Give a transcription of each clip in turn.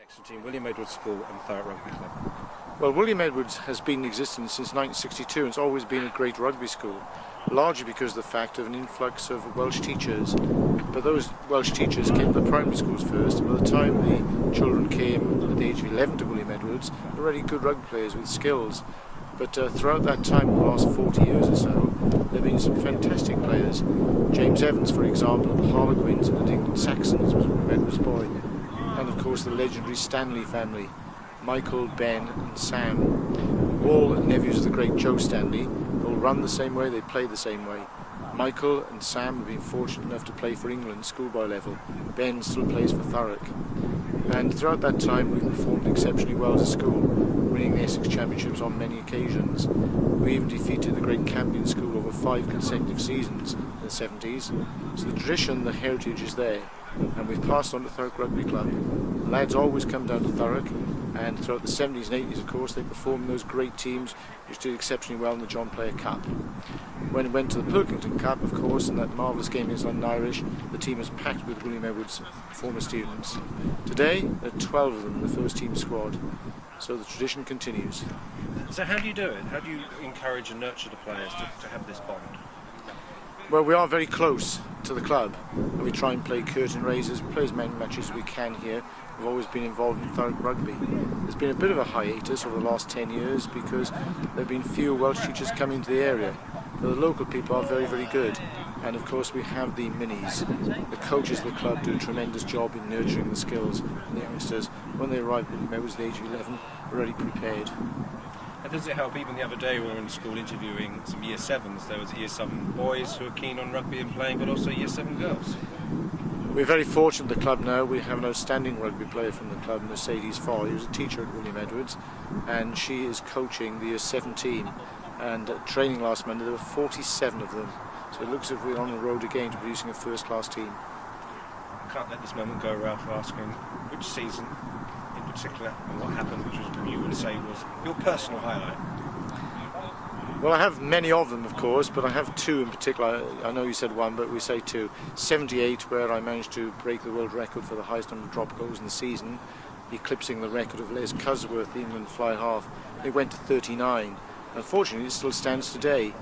Next between William Edwards School and Thurrock Rugby Club. Well, William Edwards has been in existence since 1962 and it's always been a great rugby school, largely because of the fact of an influx of Welsh teachers. But those Welsh teachers came to the primary schools first, and by the time the children came at the age of 11 to William Edwards, they were already good rugby players with skills. But throughout that time, in the last 40 years or so, there have been some fantastic players. James Evans, for example, the Harlequins and the England Saxons was a William Edwards boy. And of course the legendary Stanley family, Michael, Ben and Sam, all nephews of the great Joe Stanley. They all run the same way, they play the same way. Michael and Sam have been fortunate enough to play for England schoolboy level. Ben still plays for Thurrock. And throughout that time we've performed exceptionally well as a school, winning the Essex Championships on many occasions. We even defeated the great Campion School over 5 consecutive seasons in the 70s. So the tradition, the heritage is there. And we've passed on to Thurrock Rugby Club. The lads always come down to Thurrock, and throughout the 70s and 80s, of course, they performed in those great teams which did exceptionally well in the John Player Cup. When it went to the Pilkington Cup, of course, in that marvellous game against London Irish, the team was packed with William Edwards former students. Today, there are 12 of them in the first team squad, so the tradition continues. So how do you do it? How do you encourage and nurture the players to have this bond? Well, we are very close to the club, and we try and play curtain raisers, play as many matches as we can here. We've always been involved in Thurrock Rugby. There's been a bit of a hiatus over the last 10 years because there have been few Welsh teachers coming to the area. But the local people are very, very good. And of course we have the minis. The coaches of the club do a tremendous job in nurturing the skills of the youngsters. When they arrive at the age of 11, already prepared. And does it help? Even the other day we were in school interviewing some Year 7s. There was Year 7 boys who are keen on rugby and playing, but also Year 7 girls. We're very fortunate at the club now. We have an outstanding rugby player from the club, Mercedes Foy, who's a teacher at William Edwards, and she is coaching the Year 7 team. And at training last Monday there were 47 of them. So it looks as if we're on the road again to producing a first-class team. I can't let this moment go around for asking which season in particular and what happened, which was you would say was your personal highlight. Well, I have many of them, of course, but I have two in particular. I know you said one, but we say two. 78, where I managed to break the world record for the highest number of drop goals in the season, eclipsing the record of Les Cusworth, the England fly half. It went to 39. Unfortunately, it still stands today.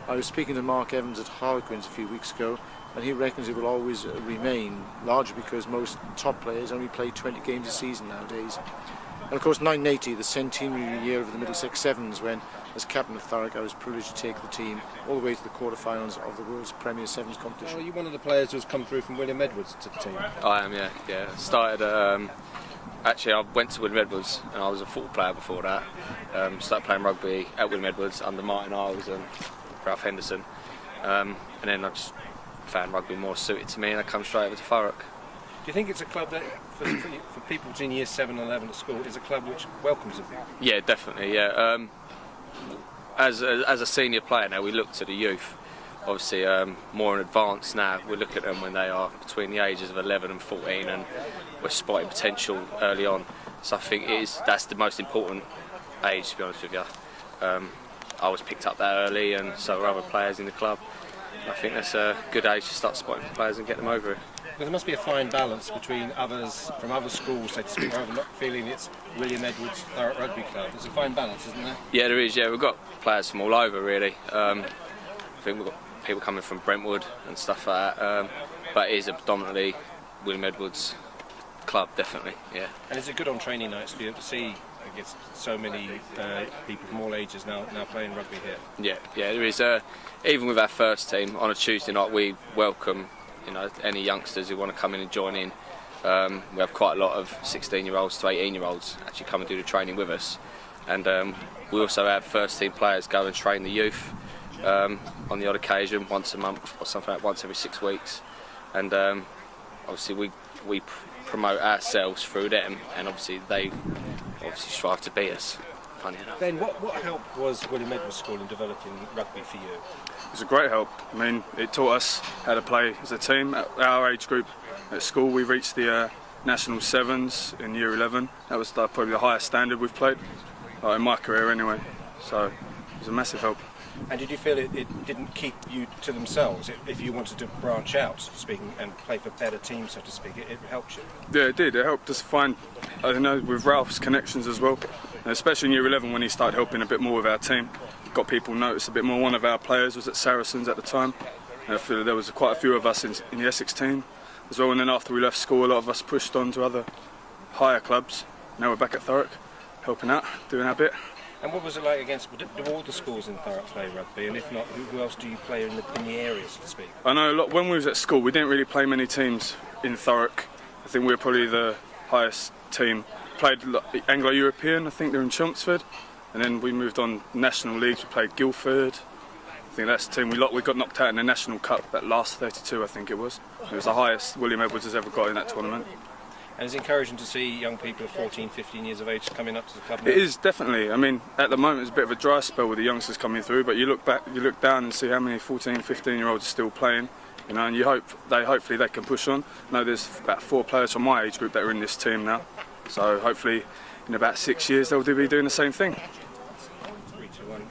I was speaking to Mark Evans at Harlequins a few weeks ago, and he reckons it will always remain, largely because most top players only play 20 games a season nowadays. And of course 1980, the centenary year of the Middlesex Sevens, when as captain of Thurrock I was privileged to take the team all the way to the quarterfinals of the World's Premier Sevens competition. Well, are you one of the players who's come through from William Edwards to the team? I am, yeah. Started, actually I went to William Edwards and I was a football player before that. Started playing rugby at William Edwards under Martin Isles and Ralph Henderson. And then I just found rugby more suited to me and I come straight over to Thurrock. Do you think it's a club that, for people between Year 7 and 11 at school, is a club which welcomes them? Yeah, definitely, yeah. As a senior player now, we look to the youth. Obviously, more in advance now, we look at them when they are between the ages of 11 and 14 and we're spotting potential early on. So I think that's the most important age, to be honest with you. I was picked up that early and so are other players in the club. I think that's a good age to start spotting for players and get them over it. There must be a fine balance between others from other schools, so to speak, rather not feeling it's William Edwards Thurrock Rugby Club. There's a fine balance, isn't there? Yeah, there is. Yeah, we've got players from all over, really. I think we've got people coming from Brentwood and stuff like that. But it is a predominantly William Edwards club, definitely. Yeah. And is it good on training nights to be able to see, I guess, so many people from all ages now playing rugby here? Yeah, there is. Even with our first team on a Tuesday night, we welcome any youngsters who want to come in and join in. We have quite a lot of 16-year-olds to 18-year-olds actually come and do the training with us, and we also have first team players go and train the youth on the odd occasion, once a month or something like once every 6 weeks, and obviously we promote ourselves through them, and obviously they strive to beat us. Funny enough. Ben, what help was William Edwards School in developing rugby for you? It was a great help. I mean, it taught us how to play as a team. At our age group at school, we reached the national sevens in year 11. That was probably the highest standard we've played, in my career anyway. So it was a massive help. And did you feel it didn't keep you to themselves? If you wanted to branch out, so to speak, and play for better teams, so to speak, it helped you? Yeah, it did. It helped us find, I don't know, with Ralph's connections as well. And especially in Year 11 when he started helping a bit more with our team. Got people noticed a bit more. One of our players was at Saracens at the time. And I feel there was quite a few of us in the Essex team as well. And then after we left school, a lot of us pushed on to other higher clubs. Now we're back at Thurrock, helping out, doing our bit. And what was it like against, do all the schools in Thurrock play rugby? And if not, who else do you play in the area, so to speak? I know a lot, when we was at school, we didn't really play many teams in Thurrock. I think we were probably the highest team. Played Anglo-European, I think they're in Chelmsford. And then we moved on national leagues, we played Guildford. I think that's the team we got knocked out in the National Cup, that last 32 I think it was. It was the highest William Edwards has ever got in that tournament. And it's encouraging to see young people of 14, 15 years of age coming up to the club now. It is, definitely. I mean, at the moment it's a bit of a dry spell with the youngsters coming through, but you look back, you look down and see how many 14, 15-year-olds are still playing, you know, and you hopefully they can push on. I know there's about 4 players from my age group that are in this team now, so hopefully in about 6 years they'll be doing the same thing. 3 to 1.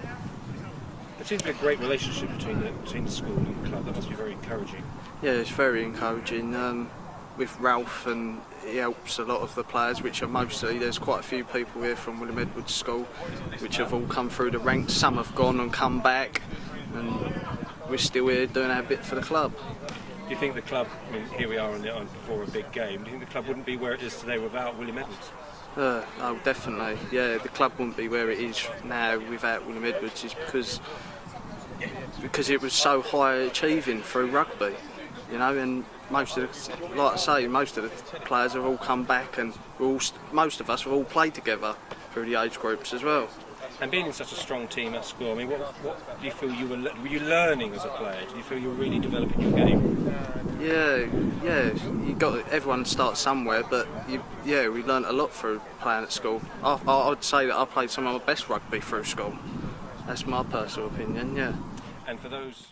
There seems to be a great relationship between the school and the club. That must be very encouraging. Yeah, it's very encouraging. With Ralph, and he helps a lot of the players, which are mostly, there's quite a few people here from William Edwards School which have all come through the ranks. Some have gone and come back, and we're still here doing our bit for the club. Do you think the club, I mean, here we are before a big game, do you think the club wouldn't be where it is today without William Edwards? Oh, definitely. Yeah, the club wouldn't be where it is now without William Edwards, is because it was so high achieving through rugby, you know, and most of the players have all come back, and most of us have all played together through the age groups as well. And being in such a strong team at school, I mean, what do you feel were you learning as a player? Do you feel you were really developing your game? Yeah. Everyone starts somewhere, but we learnt a lot through playing at school. I'd say that I played some of my best rugby through school. That's my personal opinion. Yeah. And for those